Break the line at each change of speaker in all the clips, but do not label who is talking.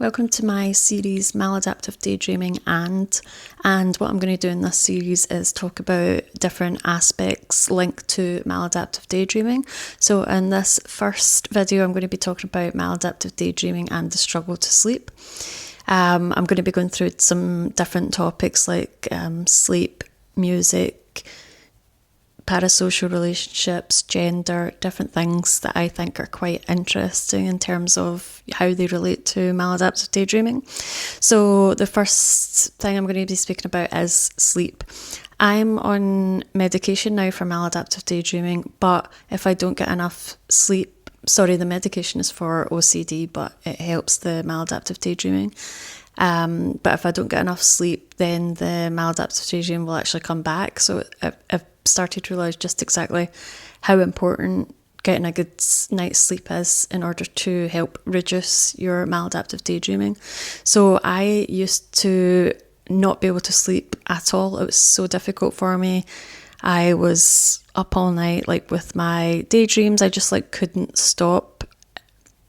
Welcome to my series Maladaptive Daydreaming and what I'm going to do in this series is talk about different aspects linked to maladaptive daydreaming. So in this first video I'm going to be talking about maladaptive daydreaming and the struggle to sleep. I'm going to be going through some different topics like sleep, music, parasocial relationships, gender, different things that I think are quite interesting in terms of how they relate to maladaptive daydreaming. So the first thing I'm going to be speaking about is sleep. I'm on medication now for maladaptive daydreaming, but if I don't get enough sleep, the medication is for OCD, but it helps the maladaptive daydreaming. But if I don't get enough sleep, then the maladaptive daydreaming will actually come back. So I've started to realise just exactly how important getting a good night's sleep is in order to help reduce your maladaptive daydreaming. So I used to not be able to sleep at all. It was so difficult for me. I was up all night with my daydreams. I just couldn't stop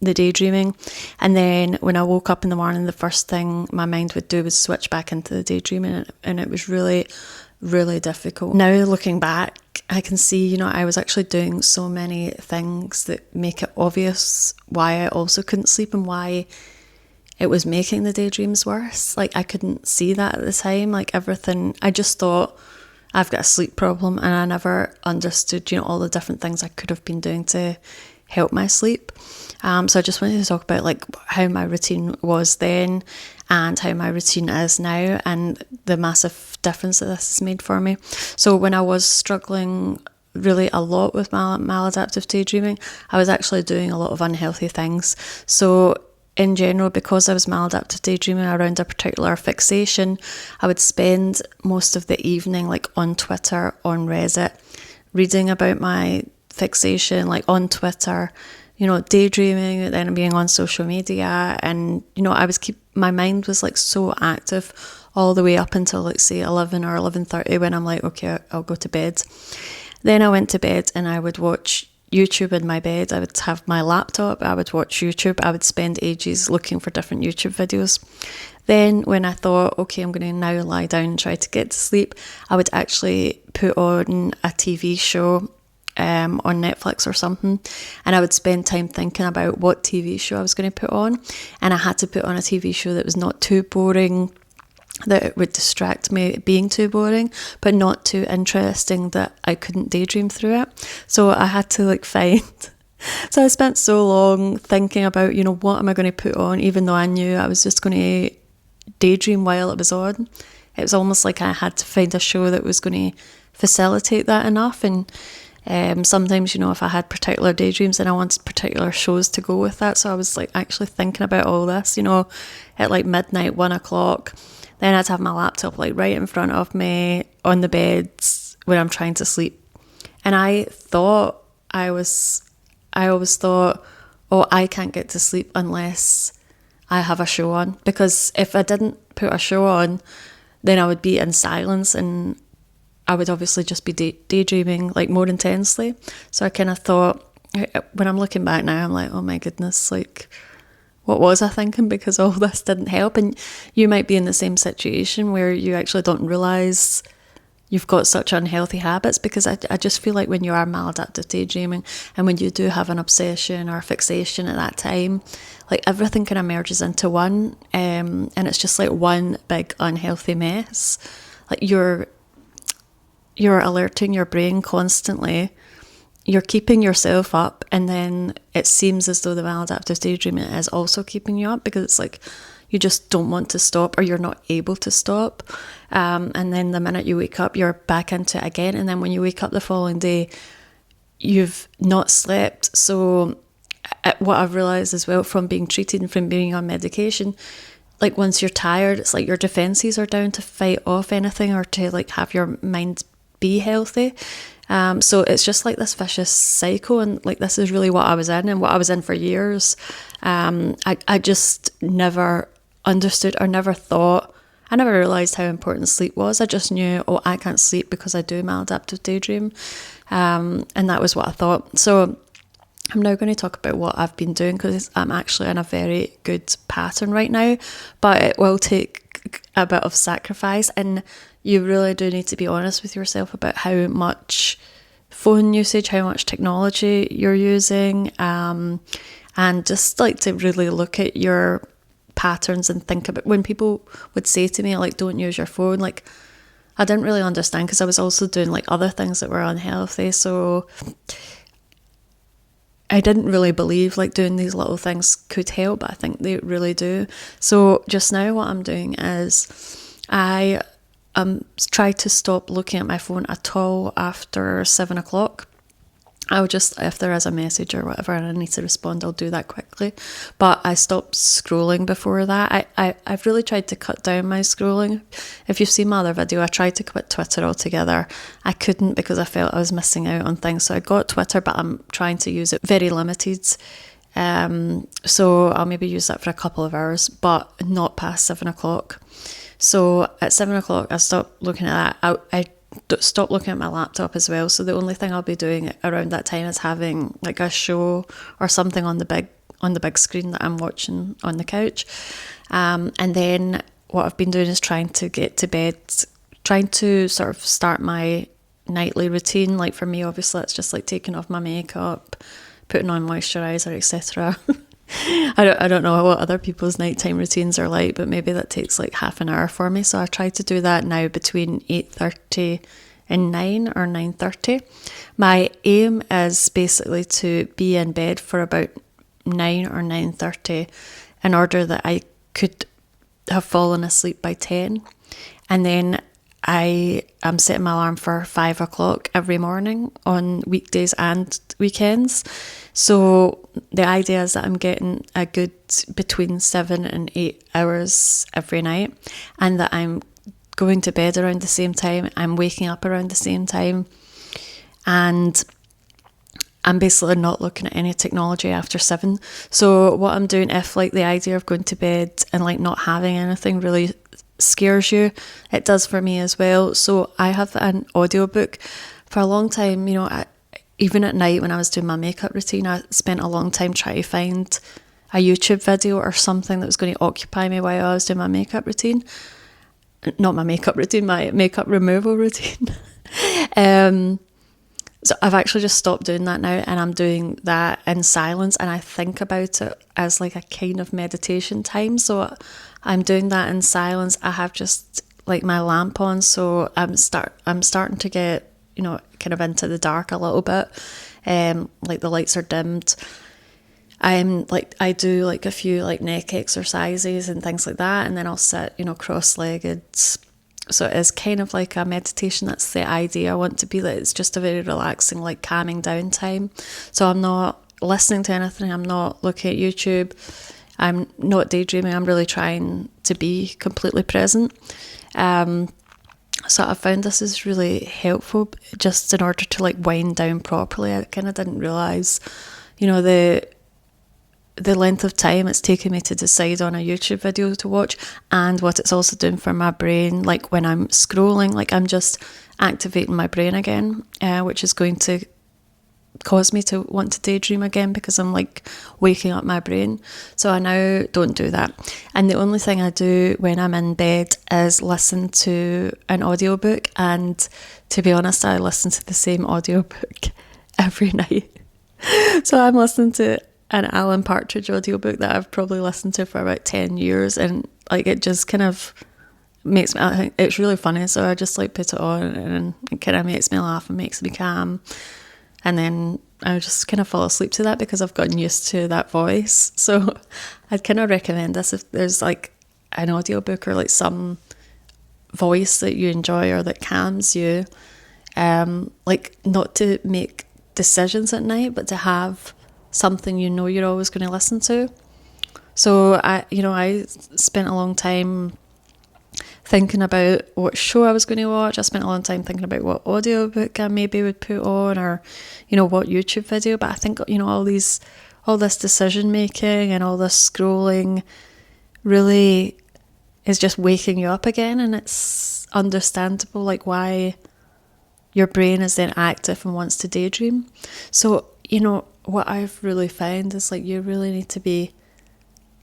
the daydreaming, and then when I woke up in the morning, the first thing my mind would do was switch back into the daydreaming, and it was really difficult. Now looking back, I can see, I was actually doing so many things that make it obvious why I also couldn't sleep and why it was making the daydreams worse. I couldn't see that at the time. Everything, I just thought I've got a sleep problem, and I never understood, all the different things I could have been doing to help my sleep. So I just wanted to talk about how my routine was then and how my routine is now, and the massive difference that this has made for me. So when I was struggling really a lot with maladaptive daydreaming, I was actually doing a lot of unhealthy things. So in general, because I was maladaptive daydreaming around a particular fixation, I would spend most of the evening on Twitter, on Reddit, reading about my fixation, on Twitter, daydreaming, then being on social media, and my mind was so active all the way up until say 11 or 11:30 when I'm okay, I'll go to bed. Then I went to bed and I would watch YouTube in my bed. I would have my laptop, I would watch YouTube, I would spend ages looking for different YouTube videos. Then when I thought, okay, I'm going to now lie down and try to get to sleep, I would actually put on a TV show on Netflix or something, and I would spend time thinking about what TV show I was going to put on, and I had to put on a TV show that was not too boring, that it would distract me being too boring, but not too interesting that I couldn't daydream through it. So I had to find so I spent so long thinking about what am I going to put on, even though I knew I was just going to daydream while it was on. It was almost like I had to find a show that was going to facilitate that enough. And sometimes, if I had particular daydreams, then I wanted particular shows to go with that. So I was actually thinking about all this, at midnight, 1 o'clock. Then I'd have my laptop right in front of me on the bed when I'm trying to sleep. And I always thought, oh, I can't get to sleep unless I have a show on. Because if I didn't put a show on, then I would be in silence and I would obviously just be daydreaming more intensely. So I kind of thought, when I'm looking back now, I'm oh my goodness, what was I thinking? Because all this didn't help. And you might be in the same situation where you actually don't realise you've got such unhealthy habits, because I just feel when you are maladaptive daydreaming and when you do have an obsession or a fixation at that time, everything kind of merges into one, and it's just one big unhealthy mess. You're alerting your brain constantly, you're keeping yourself up, and then it seems as though the maladaptive daydreaming is also keeping you up, because it's you just don't want to stop, or you're not able to stop, and then the minute you wake up, you're back into it again, and then when you wake up the following day, you've not slept. So what I've realised as well from being treated and from being on medication, once you're tired, it's your defences are down to fight off anything or to have your mind be healthy. So it's just this vicious cycle, and this is really what I was in, and what I was in for years. I just never understood or never thought, I never realised how important sleep was. I just knew, oh, I can't sleep because I do maladaptive daydream, and that was what I thought. So I'm now going to talk about what I've been doing because I'm actually in a very good pattern right now, but it will take a bit of sacrifice, and you really do need to be honest with yourself about how much phone usage, how much technology you're using, and just like to really look at your patterns and think about when people would say to me like, don't use your phone, like I didn't really understand because I was also doing like other things that were unhealthy, so I didn't really believe like doing these little things could help, but I think they really do. So just now what I'm doing is I try to stop looking at my phone at all after 7 o'clock. I'll just, if there is a message or whatever and I need to respond, I'll do that quickly. But I stopped scrolling before that. I've really tried to cut down my scrolling. If you've seen my other video, I tried to quit Twitter altogether. I couldn't because I felt I was missing out on things. So I got Twitter, but I'm trying to use it very limited. So I'll maybe use that for a couple of hours, but not past 7 o'clock. So at 7 o'clock, I stopped looking at that. I stop looking at my laptop as well, so the only thing I'll be doing around that time is having like a show or something on the big screen that I'm watching on the couch, and then what I've been doing is trying to get to bed, trying to sort of start my nightly routine. Like for me, obviously it's just like taking off my makeup, putting on moisturiser, etc. I don't know what other people's nighttime routines are like, but maybe that takes like half an hour for me. So I try to do that now between 8:30 and 9 or 9:30. My aim is basically to be in bed for about 9 or 9:30 in order that I could have fallen asleep by 10. And then I am setting my alarm for 5 o'clock every morning on weekdays and weekends. So the idea is that I'm getting a good between 7 and 8 hours every night, and that I'm going to bed around the same time, I'm waking up around the same time, and I'm basically not looking at any technology after 7. So what I'm doing, if like the idea of going to bed and like not having anything really scares you, it does for me as well. So I have an audiobook. For a long time, even at night when I was doing my makeup routine, I spent a long time trying to find a YouTube video or something that was going to occupy me while I was doing my makeup routine. Not my makeup routine, my makeup removal routine. So I've actually just stopped doing that now, and I'm doing that in silence, and I think about it as like a kind of meditation time. So I'm doing that in silence. I have just like my lamp on, so I'm starting to get kind of into the dark a little bit. Like the lights are dimmed. I do like a few like neck exercises and things like that, and then I'll sit cross-legged. So it is kind of like a meditation. That's the idea. I want to be that it's just a very relaxing, like calming down time. So I'm not listening to anything. I'm not looking at YouTube. I'm not daydreaming. I'm really trying to be completely present. So I found this is really helpful just in order to like wind down properly. I kind of didn't realise, the length of time it's taken me to decide on a YouTube video to watch, and what it's also doing for my brain. Like when I'm scrolling, like I'm just activating my brain again, which is going to cause me to want to daydream again because I'm like waking up my brain. So I now don't do that. And the only thing I do when I'm in bed is listen to an audiobook, and to be honest, I listen to the same audiobook every night. So I'm listening to an Alan Partridge audiobook that I've probably listened to for about 10 years, and like it just kind of makes me, I think it's really funny, so I just like put it on and it kind of makes me laugh and makes me calm, and then I just kind of fall asleep to that because I've gotten used to that voice. So I'd kind of recommend this if there's like an audiobook or like some voice that you enjoy or that calms you, like not to make decisions at night, but to have something you're always going to listen to. So I spent a long time thinking about what show I was going to watch. I spent a long time thinking about what audiobook I maybe would put on, or what YouTube video. But I think all this decision making and all this scrolling really is just waking you up again, and it's understandable like why your brain is then active and wants to daydream. So what I've really found is like you really need to be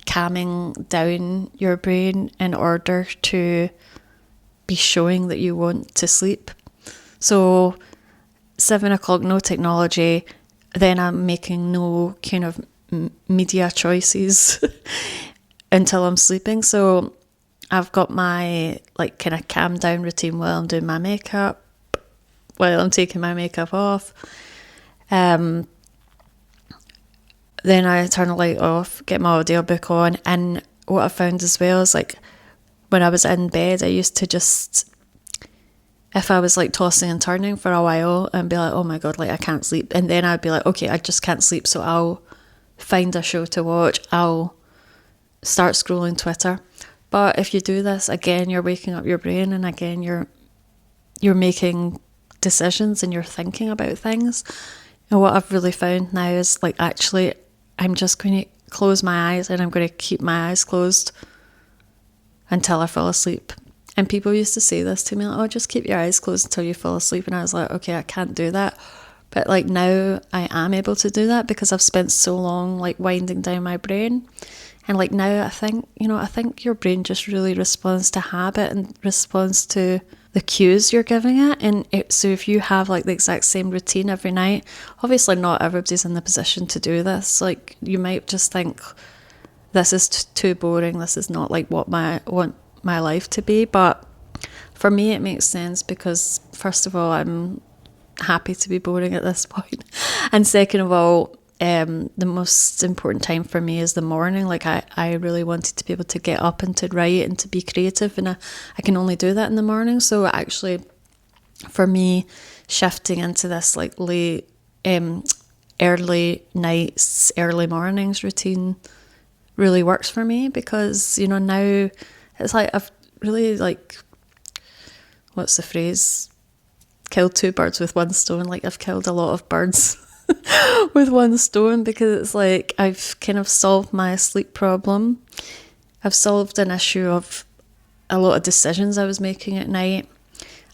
calming down your brain in order to be showing that you want to sleep. So 7 o'clock, no technology, then I'm making no kind of media choices until I'm sleeping. So I've got my like kind of calm down routine while I'm doing my makeup, while I'm taking my makeup off. Then I turn the light off, get my audiobook on, and what I found as well is like when I was in bed, I used to just, if I was like tossing and turning for a while and be like, oh my God, like I can't sleep. And then I'd be like, okay, I just can't sleep. So I'll find a show to watch. I'll start scrolling Twitter. But if you do this, again, you're waking up your brain, and again, you're making decisions and you're thinking about things. And what I've really found now is like, actually, I'm just going to close my eyes and I'm going to keep my eyes closed until I fall asleep. And people used to say this to me, like, oh, just keep your eyes closed until you fall asleep. And I was like, okay, I can't do that. But like now I am able to do that because I've spent so long like winding down my brain. And like now I think your brain just really responds to habit and responds to the cues you're giving it. And so if you have like the exact same routine every night, obviously not everybody's in the position to do this. Like you might just think, this is too boring. This is not like what I want my life to be. But for me, it makes sense because first of all, I'm happy to be boring at this point. And second of all, the most important time for me is the morning. Like I really wanted to be able to get up and to write and to be creative, and I can only do that in the morning. So actually, for me, shifting into this like late, early nights, early mornings routine really works for me because now it's like I've really like, what's the phrase? Killed 2 birds with 1 stone. Like I've killed a lot of birds with 1 stone because it's like I've kind of solved my sleep problem. I've solved an issue of a lot of decisions I was making at night.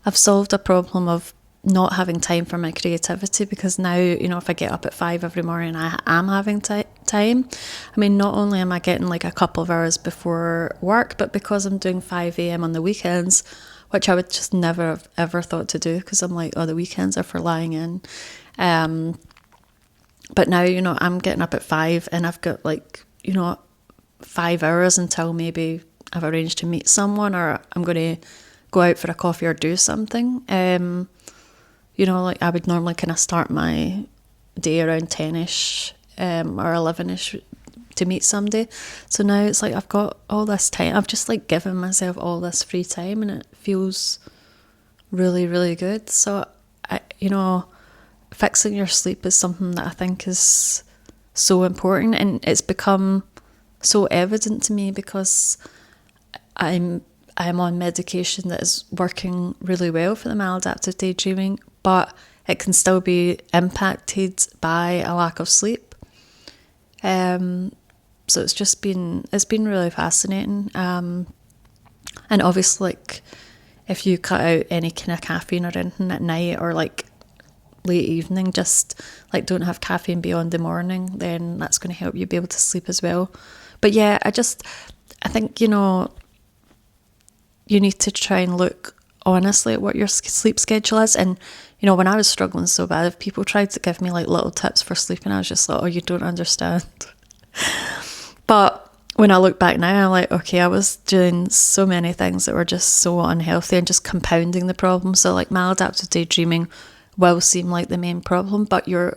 I've solved a problem of not having time for my creativity because now, if I get up at 5 every morning, I am having time. I mean, not only am I getting like a couple of hours before work, but because I'm doing 5 a.m. on the weekends, which I would just never have ever thought to do because I'm like, oh, the weekends are for lying in. But now, I'm getting up at 5 and I've got like, 5 hours until maybe I've arranged to meet someone or I'm going to go out for a coffee or do something. Like I would normally kind of start my day around 10ish or 11ish to meet somebody. So now it's like I've got all this time. I've just like given myself all this free time and it feels really, really good. So, fixing your sleep is something that I think is so important, and it's become so evident to me because I'm on medication that is working really well for the maladaptive daydreaming, but it can still be impacted by a lack of sleep. So it's been really fascinating. And obviously, like, if you cut out any kind of caffeine or anything at night or like late evening, just like don't have caffeine beyond the morning, then that's going to help you be able to sleep as well. But yeah, I think, you need to try and look honestly at what your sleep schedule is. And, when I was struggling so bad, if people tried to give me like little tips for sleeping, I was just like, oh, you don't understand. But when I look back now, I'm like, okay, I was doing so many things that were just so unhealthy and just compounding the problem. So like maladaptive daydreaming will seem like the main problem, but you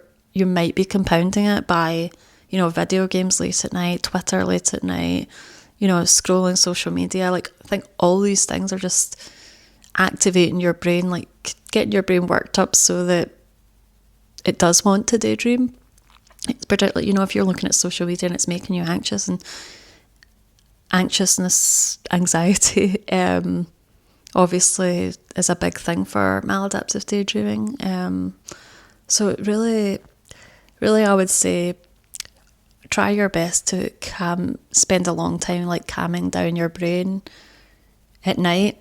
might be compounding it by, video games late at night, Twitter late at night, scrolling social media. Like I think all these things are just activating your brain, like getting your brain worked up so that it does want to daydream. It's particularly, if you're looking at social media and it's making you anxious, and anxiousness, anxiety, obviously is a big thing for maladaptive daydreaming. So it really, really, I would say, try your best to spend a long time like calming down your brain at night,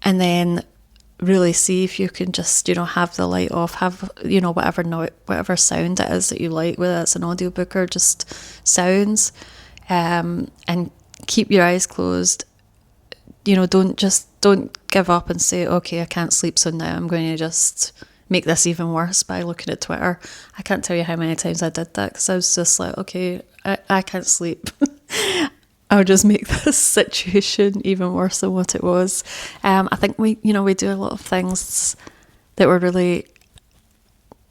and then really see if you can just, have the light off, have, whatever sound it is that you like, whether it's an audiobook or just sounds, and keep your eyes closed. Don't give up and say, okay, I can't sleep, so now I'm going to just make this even worse by looking at Twitter. I can't tell you how many times I did that, because I was just like, okay, I can't sleep. I'll just make this situation even worse than what it was. I think we do a lot of things that we're really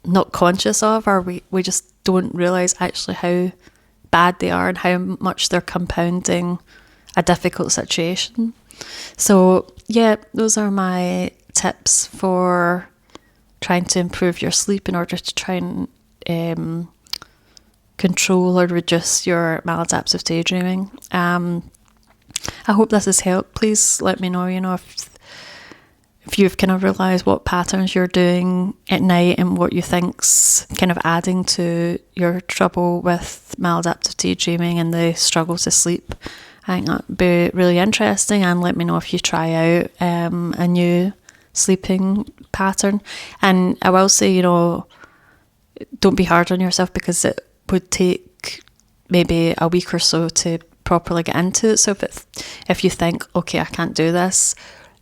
not conscious of, or we just don't realise actually how bad they are and how much they're compounding a difficult situation. So yeah, those are my tips for trying to improve your sleep in order to try and control or reduce your maladaptive daydreaming. I hope this has helped. Please let me know, if you've kind of realised what patterns you're doing at night and what you think's kind of adding to your trouble with maladaptive daydreaming and the struggle to sleep. I think that'd be really interesting, and let me know if you try out a new sleeping pattern. And I will say, don't be hard on yourself, because it would take maybe a week or so to properly get into it. So if you think, okay, I can't do this,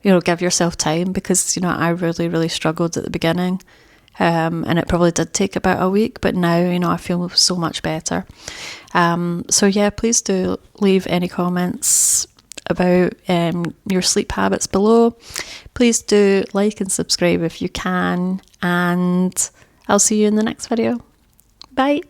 give yourself time, because I really, really struggled at the beginning, and it probably did take about a week, but now I feel so much better. So yeah, please do leave any comments about your sleep habits below. Please do like and subscribe if you can, and I'll see you in the next video. Bye.